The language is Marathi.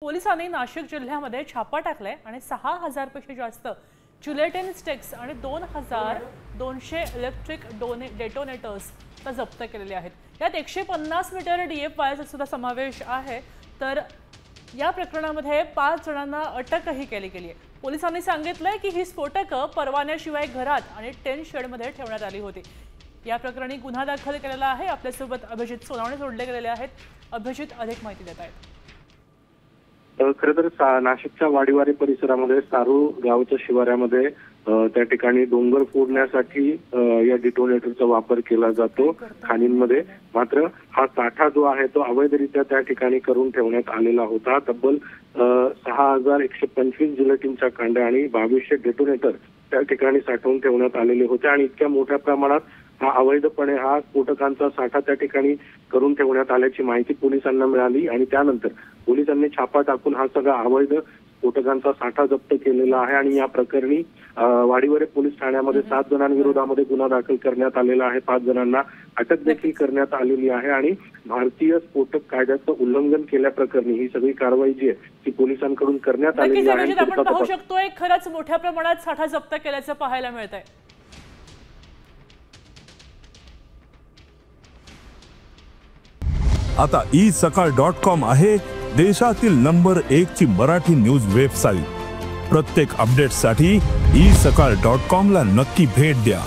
पोलिसांनी नाशिक जिल्ह्यामध्ये छापा टाकलाय आणि 6,000 पेक्षा जास्त चुलेटेन स्टिक्स आणि 2,200 इलेक्ट्रिक डेटोनेटर्स जप्त केलेले आहेत। यात 150 मीटर डीएफ वायरचा सुद्धा समावेश आहे। तर या प्रकरणामध्ये 5 जणांना अटकही केली गेली आहे। पोलिसांनी सांगितलंय की ही स्फोटकं परवान्याशिवाय घरात आणि टेंट शेडमध्ये ठेवण्यात आली होती। या प्रकरणी गुन्हा दाखल केलेला आहे। आपल्यासोबत अभिजित सोनावणे जोडले गेलेले आहेत। अभिजित, अधिक माहिती देत आहेत। खरं तर नाशिकच्या वाडीवारी परिसरामध्ये सारू गावच्या शिवारामध्ये त्या ठिकाणी डोंगर फोडण्यासाठी या डिटोनेटरचा वापर केला जातो खाणींमध्ये। मात्र हा साठा जो आहे तो अवैधरित्या त्या ठिकाणी करून ठेवण्यात आलेला होता। तब्बल 6,125 जिलेटिनच्या कांड्या आणि 2200 डेटोनेटर त्या ठिकाणी साठवून ठेवण्यात आलेले होते आणि इतक्या मोठ्या प्रमाणात हा अवैधपणे हा स्फोटकांचा साठा त्या ठिकाणी करून ठेवण्यात आल्याची माहिती पोलिसांना मिळाली आणि त्यानंतर पोलिसांनी छापा टाकून हा सगळा अवैध स्फोटकांचा साठा जप्त केलेला आहे। आणि या प्रकरणी वाडीवरे पोलीस ठाण्यामध्ये 7 जणांविरोधामध्ये गुन्हा दाखल करण्यात आलेला आहे। 5 जणांना अटक देखील करण्यात आलेली आहे आणि भारतीय स्फोटक कायद्याचं उल्लंघन केल्याप्रकरणी ही सगळी कारवाई जी आहे ती पोलिसांकडून करण्यात आलेली आहे। आपण पाहू शकतोय खरंच मोठ्या प्रमाणात साठा जप्त केल्याचं पाहायला मिळतंय। आता isakal.com आहे देशातील नंबर 1 ची मराठी न्यूज वेबसाईट। प्रत्येक अपडेटसाठी isakal.com ला नक्की भेट द्या।